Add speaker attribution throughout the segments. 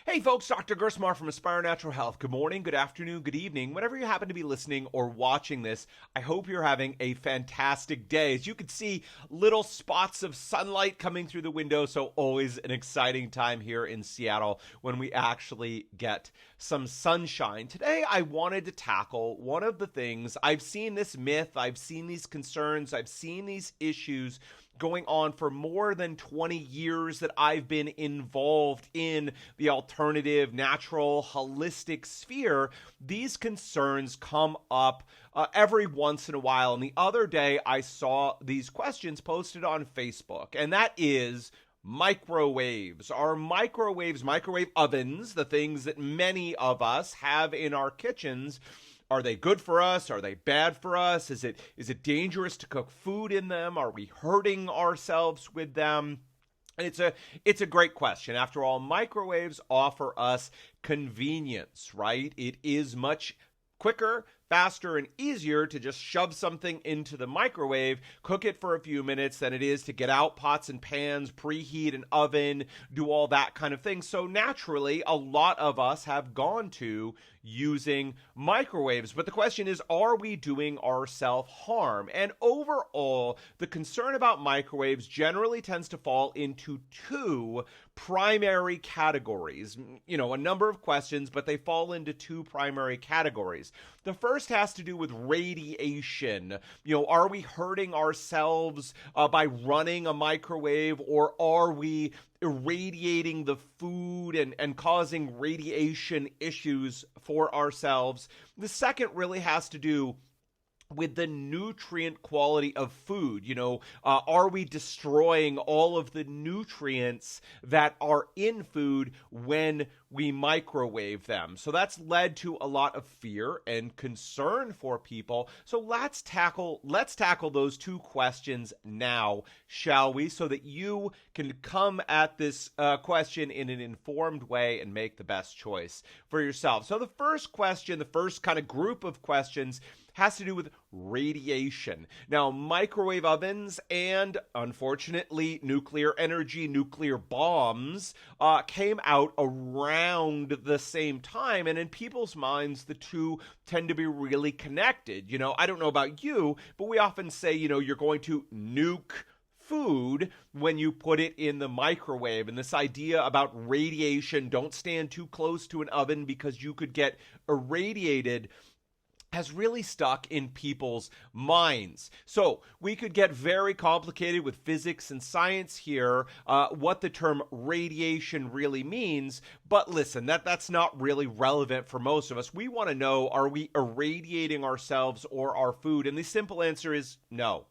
Speaker 1: Hey folks, Dr. Gerstmar from Aspire Natural Health. Good morning, good afternoon, good evening. Whenever you happen to be listening or watching this, I hope you're having a fantastic day. As you can see, little spots of sunlight coming through the window, so always an exciting time here in Seattle when we actually get some sunshine. Today, I wanted to tackle one of the things, I've seen this myth, I've seen these concerns, I've seen these issues going on for more than 20 years that I've been involved in the alternative, natural, holistic sphere. These concerns come up every once in a while. And the other day, I saw these questions posted on Facebook, and that is microwaves. Are microwaves, microwave ovens, the things that many of us have in our kitchens, are they good for us? Are they bad for us? Is it dangerous to cook food in them? Are we hurting ourselves with them? And it's a great question. After all, microwaves offer us convenience, right? It is much quicker, faster, and easier to just shove something into the microwave, cook it for a few minutes than it is to get out pots and pans, preheat an oven, do all that kind of thing. So naturally, a lot of us have gone to using microwaves. But the question is, are we doing ourselves harm? And overall, the concern about microwaves generally tends to fall into two primary categories. You know, a number of questions, but they fall into two primary categories. The first has to do with radiation. You know, are we hurting ourselves by running a microwave, or are we irradiating the food and causing radiation issues for ourselves? The second really has to do with the nutrient quality of food. You know, are we destroying all of the nutrients that are in food when we microwave them? So that's led to a lot of fear and concern for people. So let's tackle those two questions now, shall we? So that you can come at this question in an informed way and make the best choice for yourself. So the first question, the first kind of group of questions, has to do with radiation. Now, microwave ovens and, unfortunately, nuclear energy, nuclear bombs came out around the same time, and in people's minds, the two tend to be really connected. You know, I don't know about you, but we often say, you know, you're going to nuke food when you put it in the microwave. And this idea about radiation, don't stand too close to an oven because you could get irradiated, has really stuck in people's minds. So we could get very complicated with physics and science here, what the term radiation really means. But listen, that's not really relevant for most of us. We want to know, are we irradiating ourselves or our food? And the simple answer is no.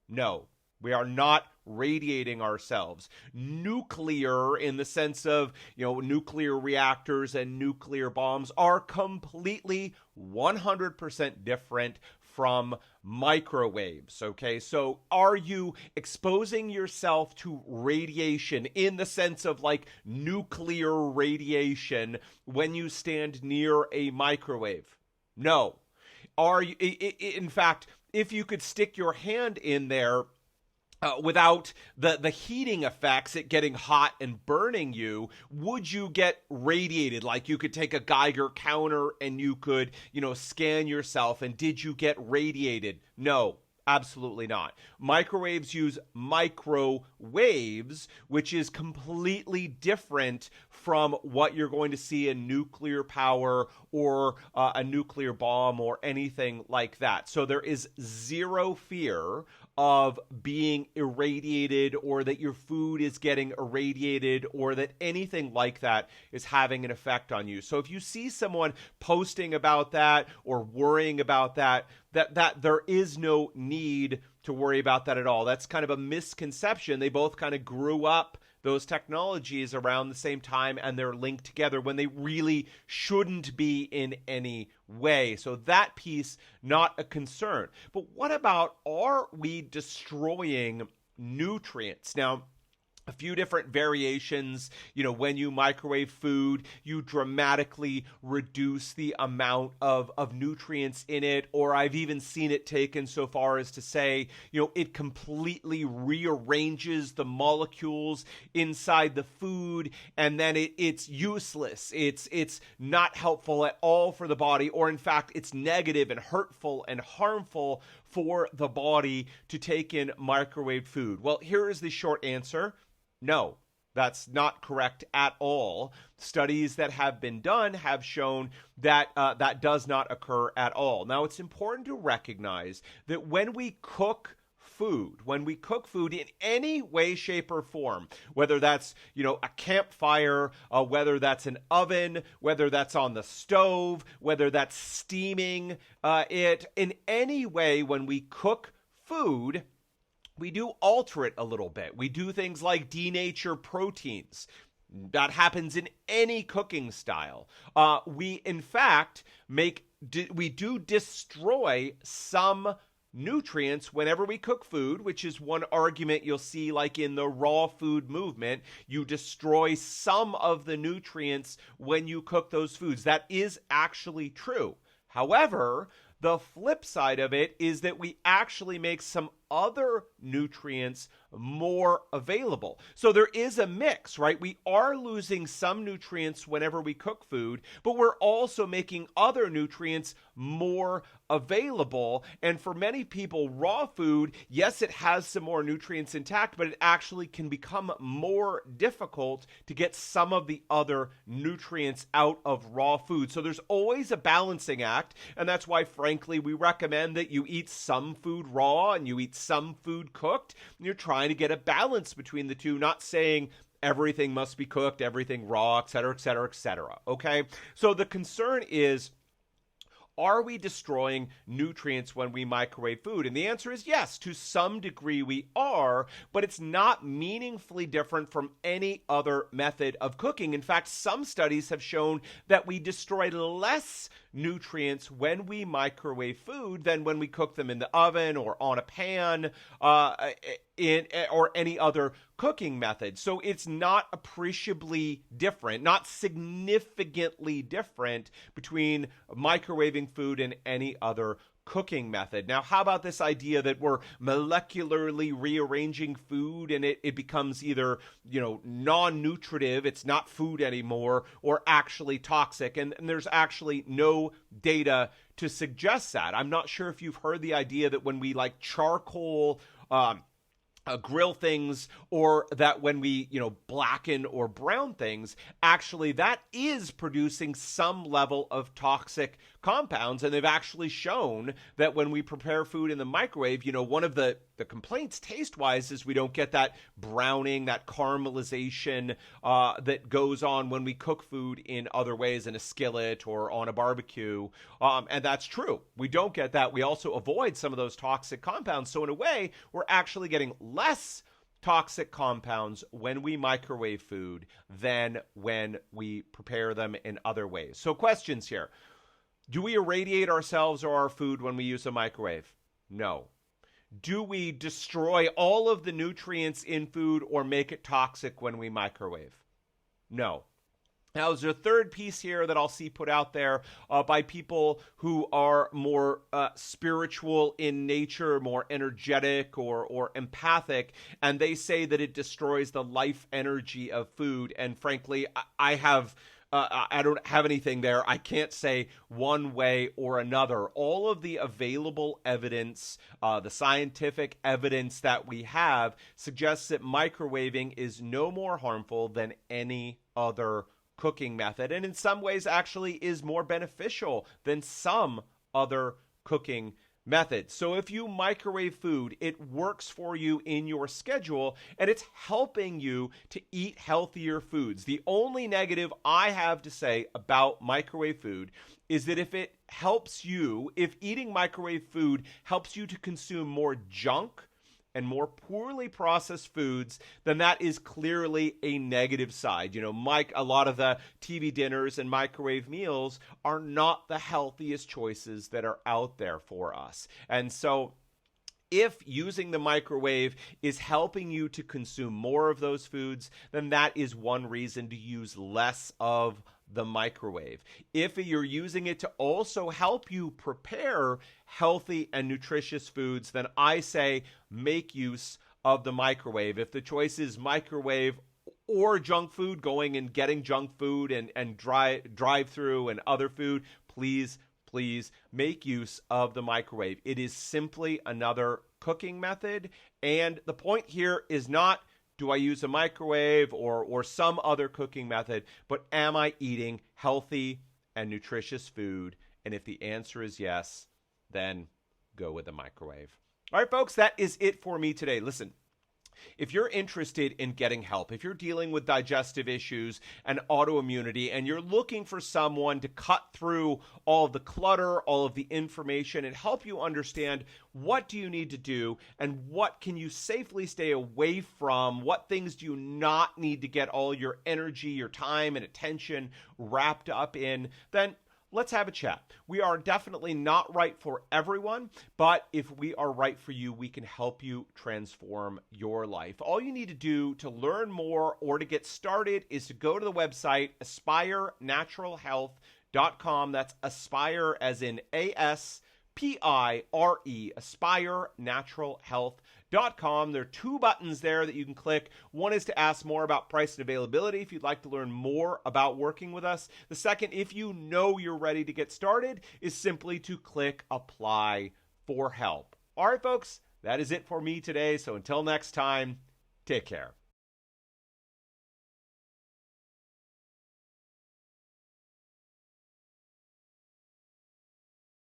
Speaker 1: No. We are not radiating ourselves. Nuclear, in the sense of, you know, nuclear reactors and nuclear bombs, are completely 100% different from microwaves, okay? So are you exposing yourself to radiation in the sense of like nuclear radiation when you stand near a microwave? No. Are you, in fact, if you could stick your hand in there, without the heating effects, it getting hot and burning you, would you get radiated? Like you could take a Geiger counter and you could, you know, scan yourself, and did you get radiated? No. Absolutely not. Microwaves use microwaves, which is completely different from what you're going to see in nuclear power or a nuclear bomb or anything like that. So there is zero fear of being irradiated, or that your food is getting irradiated, or that anything like that is having an effect on you. So if you see someone posting about that or worrying about that there is no need to worry about that at all. That's kind of a misconception. They both kind of grew up, those technologies, around the same time, and they're linked together when they really shouldn't be in any way. So that piece, not a concern. But what about, are we destroying nutrients? Now, a few different variations. When you microwave food, you dramatically reduce the amount of nutrients in it, or I've even seen it taken so far as to say, it completely rearranges the molecules inside the food, and then it's useless. It's not helpful at all for the body, or in fact, it's negative and hurtful and harmful for the body to take in microwave food. Well, here is the short answer. No, that's not correct at all. Studies that have been done have shown that that does not occur at all. Now, it's important to recognize that when we cook food in any way, shape, or form, whether that's, a campfire, whether that's an oven, whether that's on the stove, whether that's steaming it, in any way, when we cook food, we do alter it a little bit. We do things like denature proteins. That happens in any cooking style. We, in fact, we do destroy some nutrients whenever we cook food, which is one argument you'll see like in the raw food movement. You destroy some of the nutrients when you cook those foods. That is actually true. However, the flip side of it is that we actually make some other nutrients more available. So there is a mix, right? We are losing some nutrients whenever we cook food, but we're also making other nutrients more available. And for many people, raw food, yes, it has some more nutrients intact, but it actually can become more difficult to get some of the other nutrients out of raw food. So there's always a balancing act, and that's why, frankly, we recommend that you eat some food raw and you eat some food cooked. You're trying to get a balance between the two, not saying everything must be cooked, everything raw, et cetera, et cetera, et cetera. Okay? So the concern is, are we destroying nutrients when we microwave food? And the answer is yes, to some degree we are, but it's not meaningfully different from any other method of cooking. In fact, some studies have shown that we destroy less nutrients when we microwave food than when we cook them in the oven or on a pan or any other cooking method. So it's not appreciably different, not significantly different between microwaving food and any other cooking method. Now, how about this idea that we're molecularly rearranging food and it becomes either, non-nutritive, it's not food anymore, or actually toxic? And there's actually no data to suggest that. I'm not sure if you've heard the idea that when we charcoal grill things, or that when we, blacken or brown things, actually that is producing some level of toxic compounds. And they've actually shown that when we prepare food in the microwave, one of the complaints taste-wise is we don't get that browning, that caramelization that goes on when we cook food in other ways, in a skillet or on a barbecue. And that's true. We don't get that. We also avoid some of those toxic compounds. So in a way, we're actually getting less toxic compounds when we microwave food than when we prepare them in other ways. So questions here. Do we irradiate ourselves or our food when we use a microwave? No. Do we destroy all of the nutrients in food or make it toxic when we microwave? No. Now, there's a third piece here that I'll see put out there by people who are more spiritual in nature, more energetic or empathic, and they say that it destroys the life energy of food. And frankly, I don't have anything there. I can't say one way or another. All of the available evidence, the scientific evidence that we have, suggests that microwaving is no more harmful than any other cooking method, and in some ways actually is more beneficial than some other cooking methods. So if you microwave food, it works for you in your schedule, and it's helping you to eat healthier foods. The only negative I have to say about microwave food is that if eating microwave food helps you to consume more junk and more poorly processed foods, then that is clearly a negative side. A lot of the TV dinners and microwave meals are not the healthiest choices that are out there for us. And so If using the microwave is helping you to consume more of those foods, then that is one reason to use less of the microwave. If you're using it to also help you prepare healthy and nutritious foods, then I say make use of the microwave. If the choice is microwave or junk food, going and getting junk food and drive-through and other food, please make use of the microwave. It is simply another cooking method. And the point here is not, do I use a microwave or some other cooking method, but am I eating healthy and nutritious food? And if the answer is yes, then go with the microwave. All right, folks, that is it for me today. Listen, if you're interested in getting help, if you're dealing with digestive issues and autoimmunity, and you're looking for someone to cut through all of the clutter, all of the information, and help you understand what do you need to do and what can you safely stay away from, what things do you not need to get all your energy, your time, and attention wrapped up in, then let's have a chat. We are definitely not right for everyone, but if we are right for you, we can help you transform your life. All you need to do to learn more or to get started is to go to the website aspirenaturalhealth.com. That's Aspire as in ASPIRE, aspirenaturalhealth.com. There are two buttons there that you can click. One is to ask more about price and availability if you'd like to learn more about working with us. The second, if you know you're ready to get started, is simply to click apply for help. All right, folks, that is it for me today. So until next time, take care.